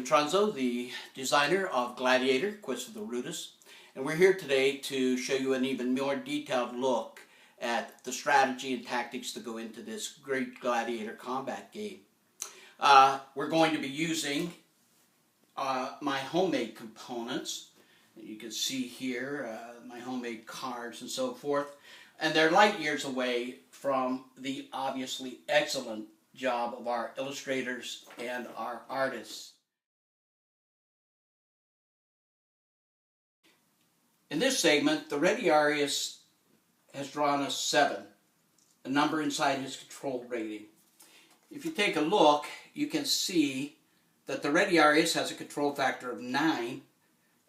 Jim Trunzo, the designer of Gladiator, Quest of the Rudis, and we're here today to show you an even more detailed look at the strategy and tactics that go into this great Gladiator combat game. We're going to be using my homemade components. You can see here my homemade cards and so forth, and they're light years away from the obviously excellent job of our illustrators and our artists. In this segment, the Rudis has drawn us 7, a number inside his control rating. If you take a look, you can see that the Rudis has a control factor of 9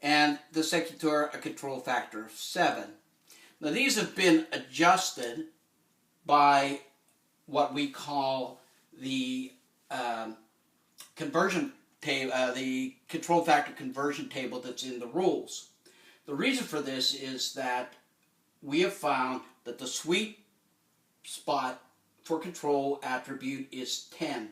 and the Secutor a control factor of 7. Now these have been adjusted by what we call the conversion table, the control factor conversion table that's in the rules. The reason for this is that we have found that the sweet spot for control attribute is 10.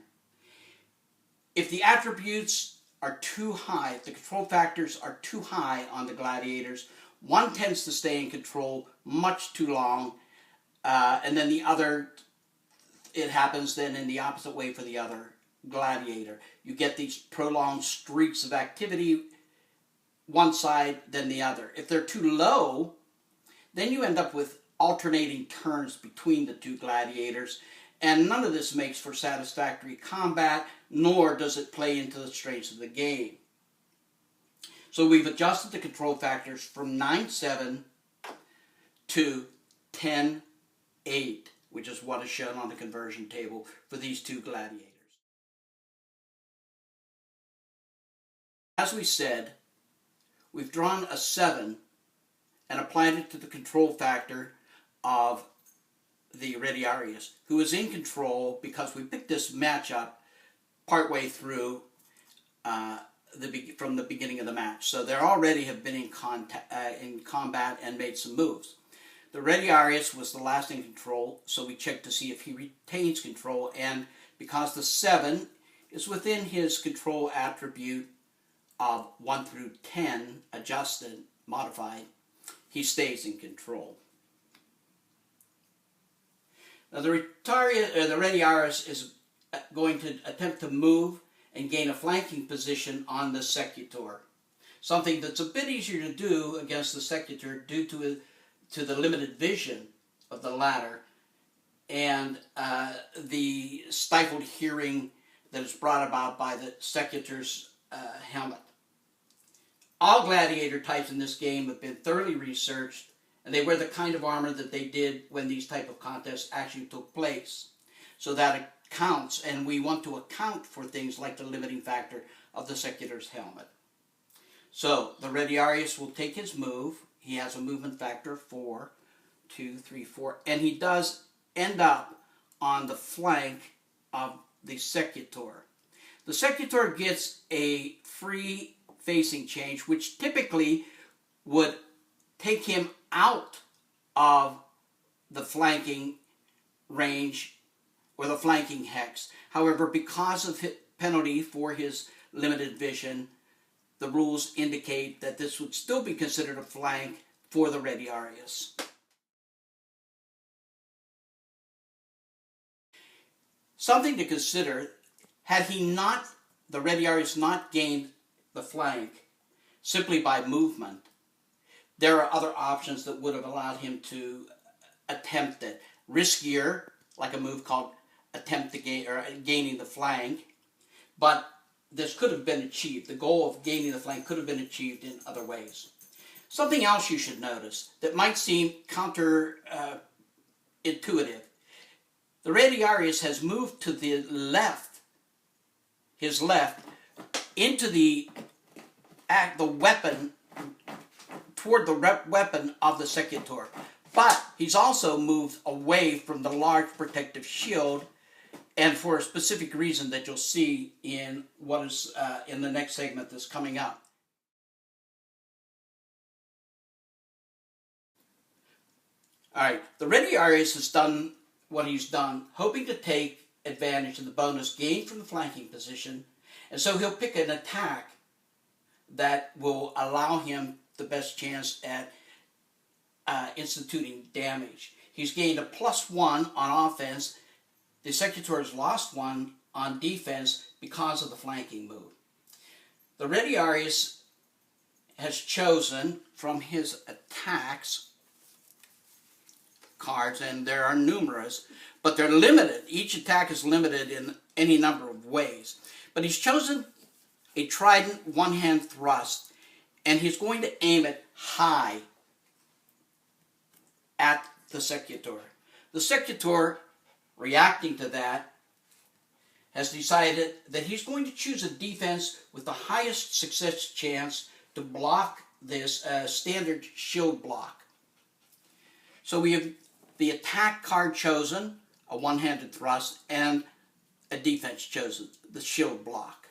If the attributes are too high, if the control factors are too high on the gladiators, one tends to stay in control much too long, and then the other, it happens then in the opposite way for the other gladiator. You get these prolonged streaks of activity, one side, then the other. If they're too low, then you end up with alternating turns between the two gladiators, and none of this makes for satisfactory combat, nor does it play into the strengths of the game. So we've adjusted the control factors from 9-7 to 10-8, which is what is shown on the conversion table for these two gladiators. As we said, we've drawn a 7 and applied it to the control factor of the Rudis, who is in control because we picked this matchup partway through from the beginning of the match. So they already have been in combat and made some moves. The Rudis was the last in control, so we checked to see if he retains control, and because the 7 is within his control attribute of 1 through 10, adjusted, modified, he stays in control. Now the Rudis is going to attempt to move and gain a flanking position on the Secutor, something that's a bit easier to do against the Secutor due to the limited vision of the latter and the stifled hearing that is brought about by the Secutor's helmet. All gladiator types in this game have been thoroughly researched, and they wear the kind of armor that they did when these type of contests actually took place. So that it counts, and we want to account for things like the limiting factor of the Secutor's helmet. So the Rudis will take his move. He has a movement factor of 4, 2, 3, 4, and he does end up on the flank of the Secutor. The Secutor gets a free facing change, which typically would take him out of the flanking range or the flanking hex. However, because of his penalty for his limited vision, the rules indicate that this would still be considered a flank for the Rudis. Something to consider, had the Rudis not gained the flank simply by movement, there are other options that would have allowed him to attempt it. Riskier, like a move called attempt to gain or gaining the flank, but this could have been achieved. The goal of gaining the flank could have been achieved in other ways. Something else you should notice that might seem counterintuitive. The Rudis has moved to the left, his left, into the weapon, toward the weapon of the Secutor. But he's also moved away from the large protective shield, and for a specific reason that you'll see in what is in the next segment that's coming up. All right, the Rudis has done what he's done, hoping to take advantage of the bonus gained from the flanking position And so he'll pick an attack that will allow him the best chance at instituting damage. He's gained a +1 on offense. The Secutor has lost 1 on defense because of the flanking move. The Rudis has chosen from his attacks cards, and there are numerous, but they're limited. Each attack is limited in any number of ways. But he's chosen a trident one-hand thrust, and he's going to aim it high at the Secutor. The Secutor, reacting to that, has decided that he's going to choose a defense with the highest success chance to block this standard shield block. So we have the attack card chosen, a one-handed thrust, and a defense chosen, the shield block.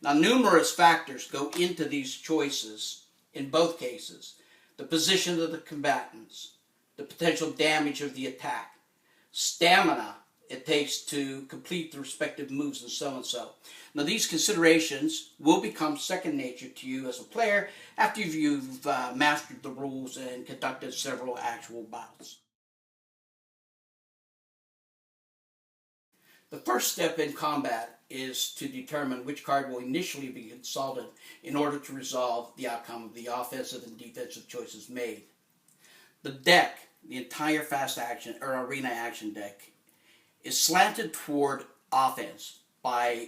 Now, numerous factors go into these choices in both cases. The position of the combatants, the potential damage of the attack, stamina it takes to complete the respective moves, and so and so. Now, these considerations will become second nature to you as a player after you've mastered the rules and conducted several actual bouts. The first step in combat is to determine which card will initially be consulted in order to resolve the outcome of the offensive and defensive choices made. The deck, the entire fast action or arena action deck, is slanted toward offense by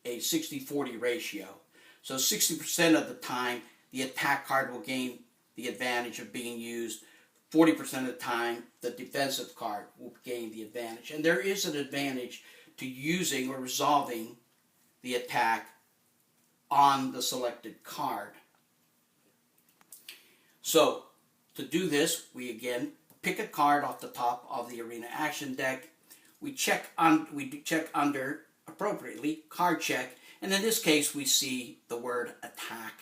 a 60-40 ratio. So 60% of the time, the attack card will gain the advantage of being used. 40% of the time, the defensive card will gain the advantage. And there is an advantage to using or resolving the attack on the selected card. So, to do this, we again pick a card off the top of the arena action deck. We check under, appropriately, card check, and in this case we see the word attack,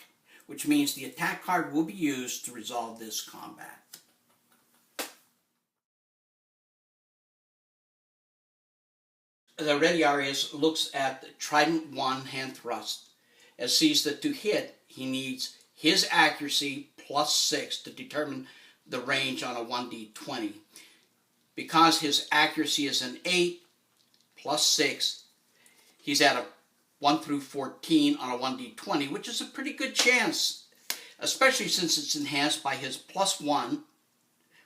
which means the attack card will be used to resolve this combat. The Rudis looks at the trident one-hand thrust and sees that to hit, he needs his accuracy +6 to determine the range on a 1d20. Because his accuracy is an 8 +6, he's at a 1 through 14 on a 1d20, which is a pretty good chance, especially since it's enhanced by his +1,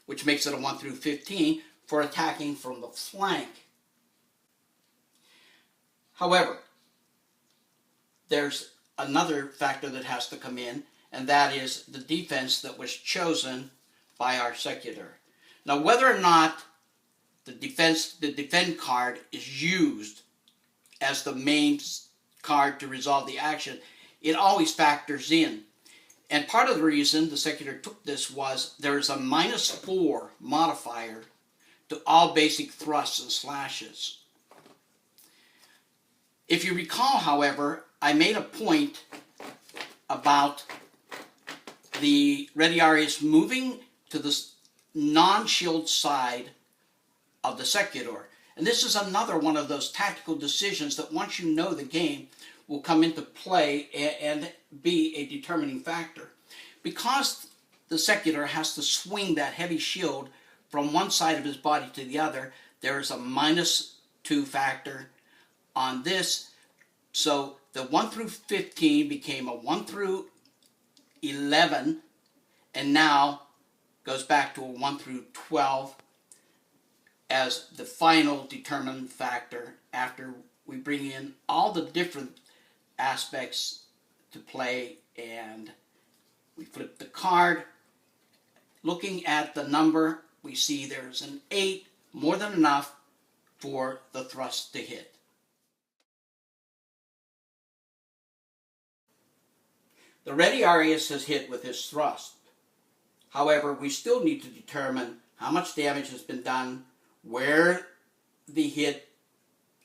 which makes it a 1 through 15, for attacking from the flank. However, there's another factor that has to come in, and that is the defense that was chosen by our Secutor. Now, whether or not the defend card is used as the main card to resolve the action, it always factors in. And part of the reason the Secutor took this was there is a -4 modifier to all basic thrusts and slashes. If you recall, however, I made a point about the Rudis moving to the non-shield side of the Secutor. And this is another one of those tactical decisions that once you know the game will come into play and be a determining factor. Because the Secutor has to swing that heavy shield from one side of his body to the other, there is a -2 factor on this. So the 1 through 15 became a 1 through 11, and now goes back to a 1 through 12 as the final determining factor after we bring in all the different aspects to play, and we flip the card. Looking at the number, we see there's an 8, more than enough for the thrust to hit. The Rudis has hit with his thrust. However, we still need to determine how much damage has been done, where the hit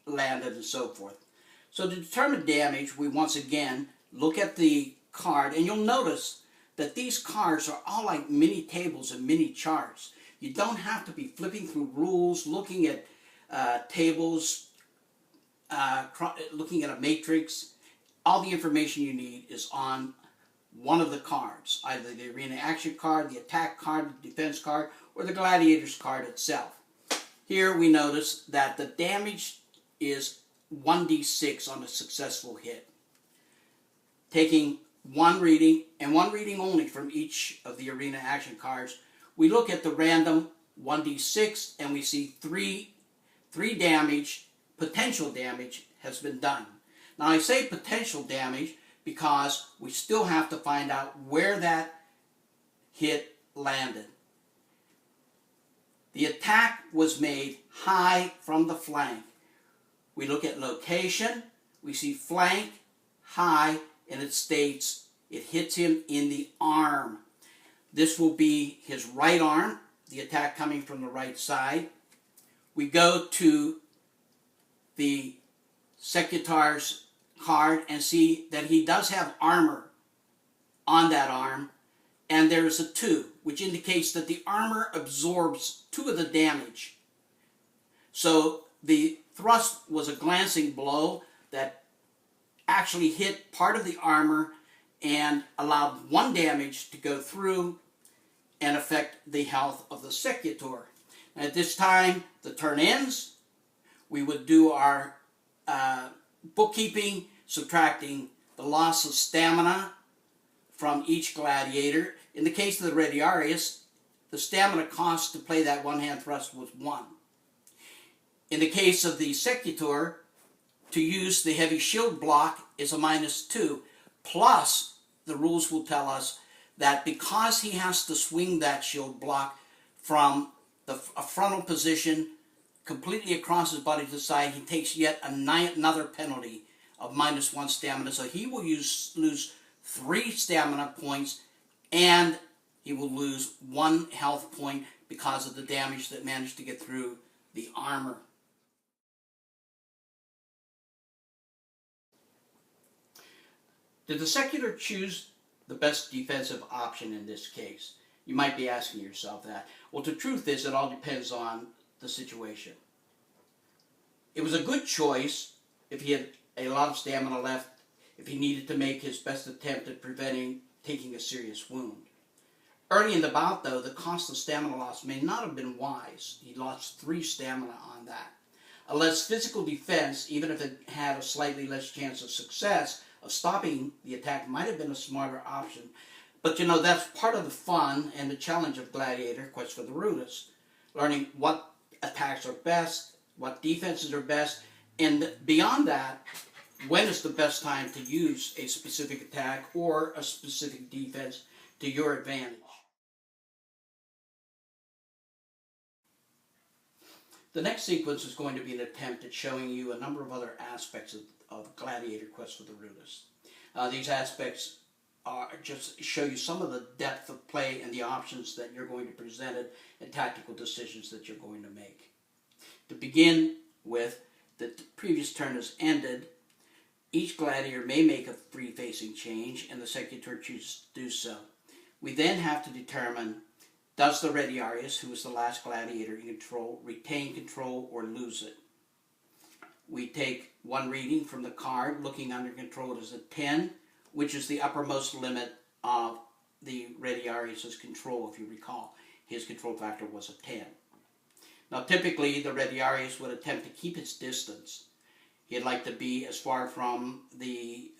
landed, and so forth. So to determine damage, we once again look at the card, and you'll notice that these cards are all like mini tables and mini charts. You don't have to be flipping through rules, looking at tables, looking at a matrix. all the information you need is on one of the cards, either the arena action card, the attack card, the defense card, or the gladiator's card itself. Here we notice that the damage is 1d6 on a successful hit. Taking one reading, and one reading only from each of the arena action cards, we look at the random 1d6 and we see three damage, potential damage has been done. Now I say potential damage because we still have to find out where that hit landed. The attack was made high from the flank. We look at location, we see flank, high, and it states it hits him in the arm. This will be his right arm, the attack coming from the right side. We go to the Secutor's card and see that he does have armor on that arm, and there's a 2, which indicates that the armor absorbs 2 of the damage. So the thrust was a glancing blow that actually hit part of the armor and allowed 1 damage to go through and affect the health of the Secutor. At this time, the turn ends. We would do our bookkeeping, subtracting the loss of stamina from each gladiator. In the case of the Radiarius, the stamina cost to play that one-hand thrust was 1. In the case of the Secutor, to use the heavy shield block is a -2. Plus, the rules will tell us that because he has to swing that shield block from a frontal position completely across his body to the side, he takes yet another penalty of -1 stamina. So he will lose 3 stamina points, and he will lose 1 health point because of the damage that managed to get through the armor. Did the Secutor choose the best defensive option in this case? You might be asking yourself that. Well, the truth is, it all depends on the situation. It was a good choice if he had a lot of stamina left, if he needed to make his best attempt at preventing taking a serious wound. Early in the bout, though, the cost of stamina loss may not have been wise. He lost 3 stamina on that. A less physical defense, even if it had a slightly less chance of success, of stopping the attack, might have been a smarter option. But you know, that's part of the fun and the challenge of Gladiator Quest for the Rudis. Learning what attacks are best, what defenses are best, and beyond that, when is the best time to use a specific attack or a specific defense to your advantage. The next sequence is going to be an attempt at showing you a number of other aspects of Gladiator Quest for the Rudis. These aspects just show you some of the depth of play and the options that you're going to be presented and tactical decisions that you're going to make. To begin with, the previous turn has ended. Each gladiator may make a free-facing change, and the Secutor chooses to do so. We then have to determine, does the Radiarius, who is the last gladiator in control, retain control or lose it? We take 1 reading from the card, looking under control as a 10, which is the uppermost limit of the Radiarius' control, if you recall. His control factor was a 10. Now typically the Radiarius would attempt to keep his distance. He'd like to be as far from the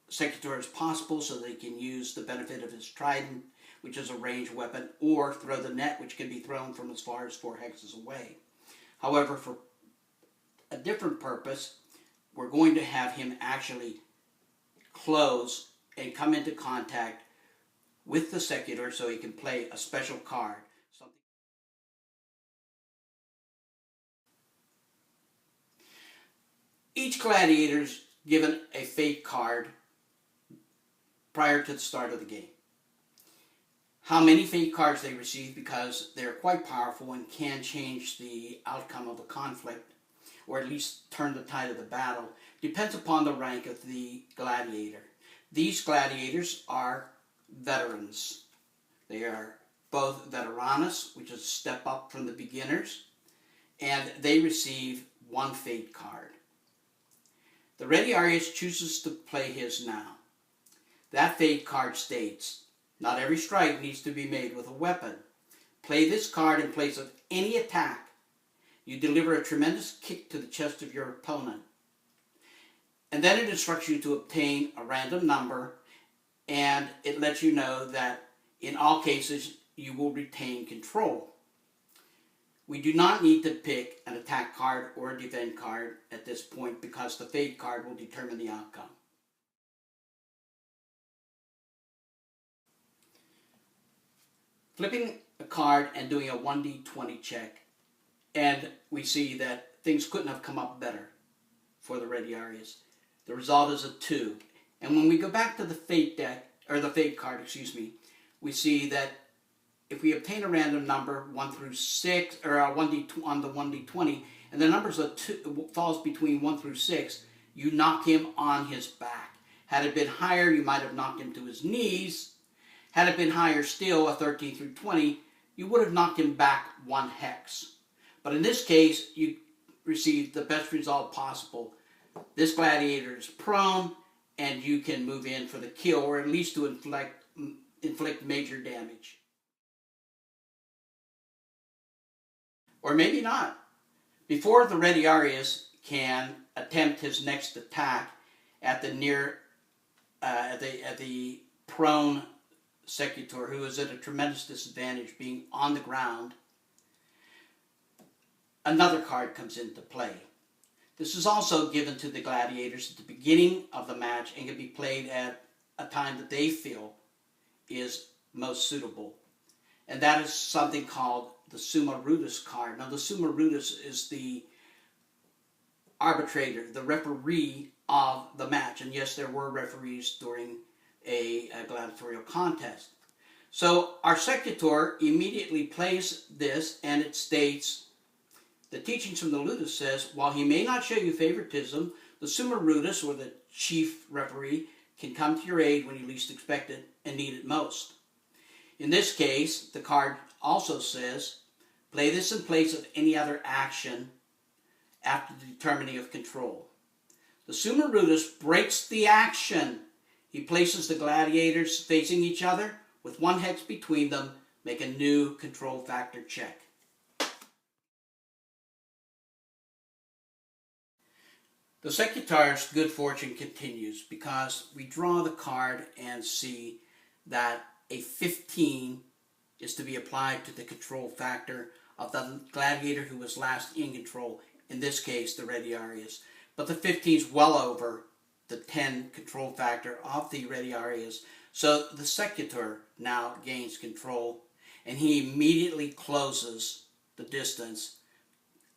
Secutor as possible so that he can use the benefit of his trident, which is a ranged weapon, or throw the net, which can be thrown from as far as 4 hexes away. However, for a different purpose, we're going to have him actually close and come into contact with the Secutor so he can play a special card. Each gladiator is given a fate card prior to the start of the game. How many fate cards they receive, because they're quite powerful and can change the outcome of a conflict, or at least turn the tide of the battle, depends upon the rank of the gladiator. These gladiators are veterans. They are both veteranus, which is a step up from the beginners, and they receive 1 fate card. The Ready Arias chooses to play his now. That fate card states, not every strike needs to be made with a weapon. Play this card in place of any attack. You deliver a tremendous kick to the chest of your opponent. And then it instructs you to obtain a random number, and it lets you know that in all cases you will retain control. We do not need to pick an attack card or a defend card at this point because the fate card will determine the outcome. Flipping a card and doing a 1d20 check, and we see that things couldn't have come up better for the Ready Arias. The result is a 2. And when we go back to the fate deck, or the fate card, we see that if we obtain a random number 1 through 6, or on the 1d20, and the numbers falls between 1 through 6, you knock him on his back. Had it been higher, you might have knocked him to his knees. Had it been higher still, a 13 through 20, you would have knocked him back 1 hex. But in this case, you received the best result possible. This gladiator is prone, and you can move in for the kill, or at least to inflict major damage. Or maybe not. Before the Ready Arias can attempt his next attack at the prone secutor, who is at a tremendous disadvantage being on the ground, another card comes into play. This is also given to the gladiators at the beginning of the match and can be played at a time that they feel is most suitable. And that is something called the Summa Rudis card. Now, the Summa Rudis is the arbitrator, the referee of the match. And yes, there were referees during a gladiatorial contest. So our secutor immediately plays this, and it states, the teachings from the Ludus says, while he may not show you favoritism, the Summa Rudis, or the chief referee, can come to your aid when you least expect it and need it most. In this case, the card also says, play this in place of any other action after the determining of control. The Summa Rudis breaks the action. He places the gladiators facing each other with 1 hex between them. Make a new control factor check. The secutor's good fortune continues because we draw the card and see that a 15 is to be applied to the control factor of the gladiator who was last in control, in this case the Ready Arias. But the 15 is well over the 10 control factor of the Ready Arias, so the secutor now gains control, and he immediately closes the distance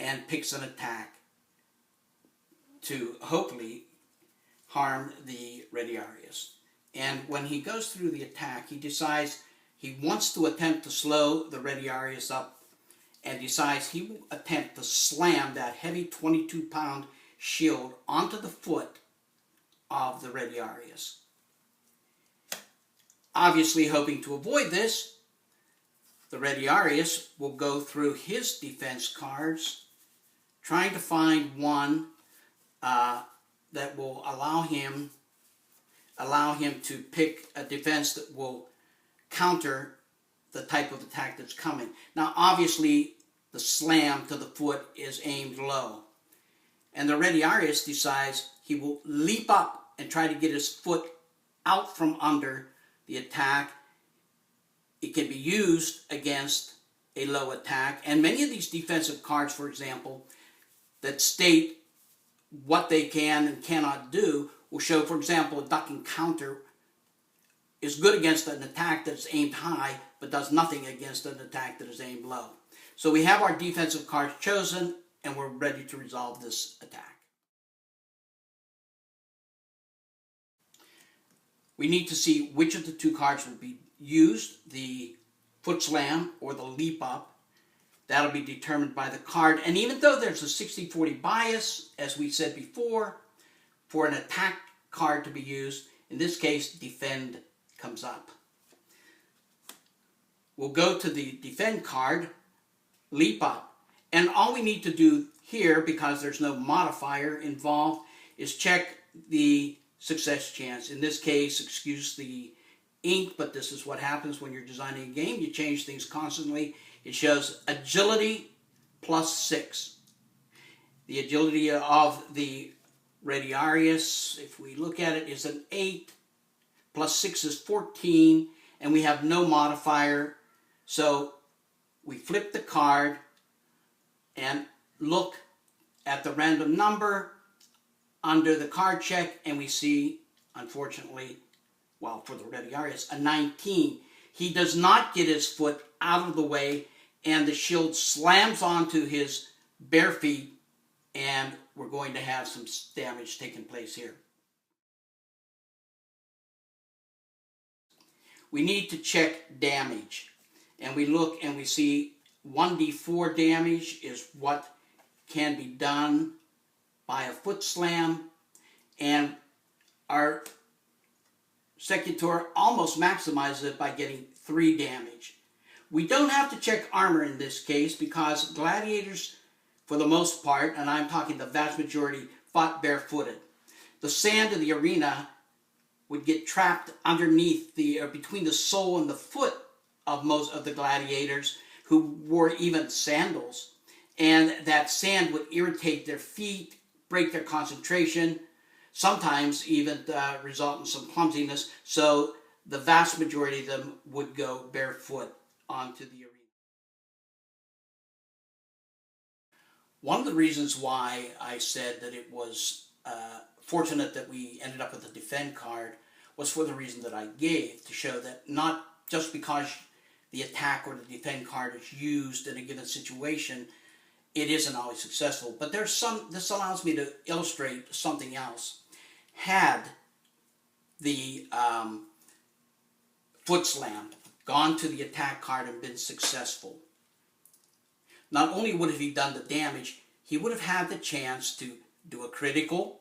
and picks an attack to hopefully harm the Ready Arias. And when he goes through the attack, he decides he wants to attempt to slow the Ready Arias up, and decides he will attempt to slam that heavy 22-pound shield onto the foot of the Ready Arias. Obviously, hoping to avoid this, the Ready Arias will go through his defense cards, trying to find one that will allow him to pick a defense that will counter the type of attack that's coming. Now, obviously, the slam to the foot is aimed low, and the Ready Arias decides he will leap up and try to get his foot out from under the attack. It can be used against a low attack, and many of these defensive cards, for example, that state what they can and cannot do will show, for example, a ducking counter is good against an attack that is aimed high, but does nothing against an attack that is aimed low. So we have our defensive cards chosen, and we're ready to resolve this attack. We need to see which of the 2 cards will be used, the foot slam or the leap up. That'll be determined by the card. And even though there's a 60-40 bias, as we said before, for an attack card to be used, in this case, defend comes up. We'll go to the defend card, leap up. And all we need to do here, because there's no modifier involved, is check the success chance. In this case, excuse the ink, but this is what happens when you're designing a game. You change things constantly. It shows agility +6. The agility of the Radiarius, if we look at it, is an 8. +6 is 14, and we have no modifier. So we flip the card and look at the random number under the card check, and we see, unfortunately, well, for the Radiarius, a 19. He does not get his foot out of the way, and the shield slams onto his bare feet, and we're going to have some damage taking place here. We need to check damage, and we look and we see 1d4 damage is what can be done by a foot slam, and our Secutor almost maximizes it by getting 3 damage. We don't have to check armor in this case because gladiators, for the most part, and I'm talking the vast majority, fought barefooted. The sand of the arena would get trapped underneath between the sole and the foot of most of the gladiators, who wore even sandals, and that sand would irritate their feet, break their concentration, sometimes even result in some clumsiness, so the vast majority of them would go barefoot onto the arena. One of the reasons why I said that it was fortunate that we ended up with a defend card was for the reason that I gave, to show that not just because the attack or the defend card is used in a given situation, it isn't always successful. But this allows me to illustrate something else. Had the foot slam gone to the attack card and been successful, not only would have he done the damage, he would have had the chance to do a critical,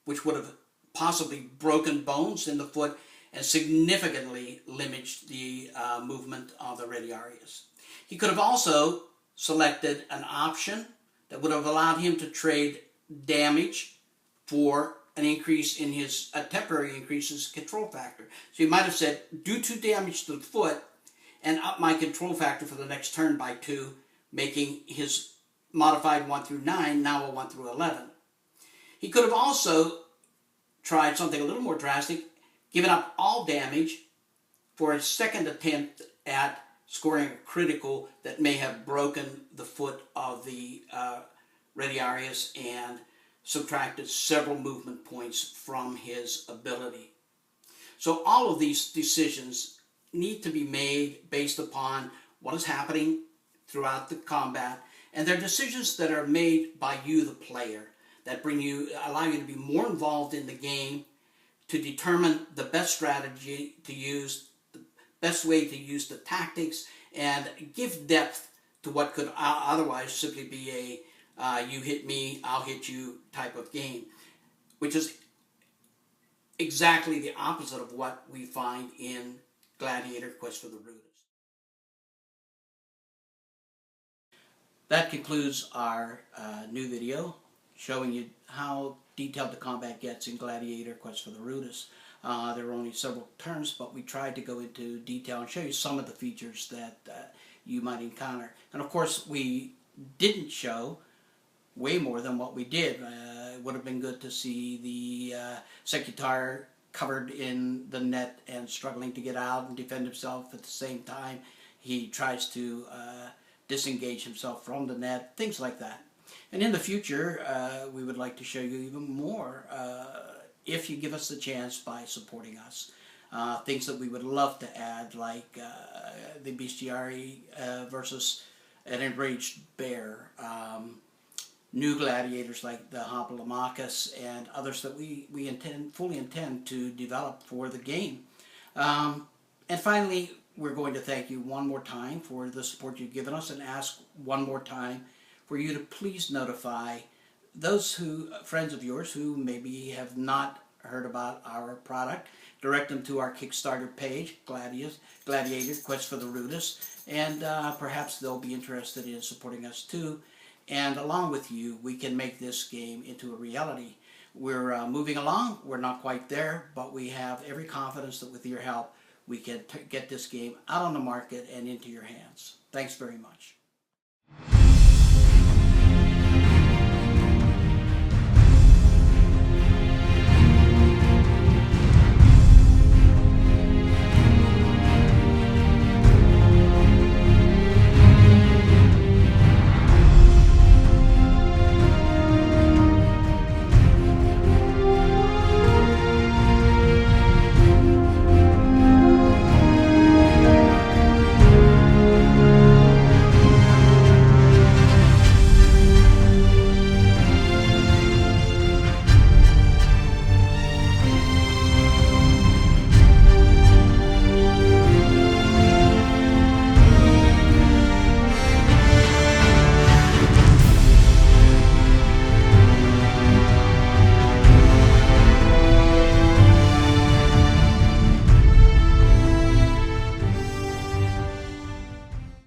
which would have possibly broken bones in the foot and significantly limited the movement of the Radiarius. He could have also selected an option that would have allowed him to trade damage for an increase in his, a temporary increase in his control factor. So he might have said, do 2 damage to the foot and up my control factor for the next turn by 2, making his modified 1 through 9 now a 1 through 11. He could have also tried something a little more drastic, given up all damage for a second attempt at scoring a critical that may have broken the foot of the Radiarius and subtracted several movement points from his ability. So all of these decisions need to be made based upon what is happening throughout the combat, and they're decisions that are made by you, the player, that allow you to be more involved in the game, to determine the best strategy to use, the best way to use the tactics, and give depth to what could otherwise simply be a you hit me, I'll hit you type of game, which is exactly the opposite of what we find in Gladiator Quest for the Rudis. That concludes our new video showing you how detailed the combat gets in Gladiator Quest for the Rudis. There were only several turns, but we tried to go into detail and show you some of the features that you might encounter. And of course, we didn't show way more than what we did. It would have been good to see the Secutor covered in the net and struggling to get out and defend himself at the same time. He tries to disengage himself from the net, things like that. And in the future, we would like to show you even more if you give us the chance by supporting us. Things that we would love to add, like the bestiary versus an enraged bear, new gladiators like the Hoplomachus, and others that we fully intend to develop for the game. And finally, we're going to thank you one more time for the support you've given us, and ask one more time for you to please notify those friends of yours who maybe have not heard about our product. Direct them to our Kickstarter page, Gladiator Quest for the Rudis, and perhaps they'll be interested in supporting us too. And along with you, we can make this game into a reality. We're moving along. We're not quite there, but we have every confidence that with your help, we can get this game out on the market and into your hands. Thanks very much.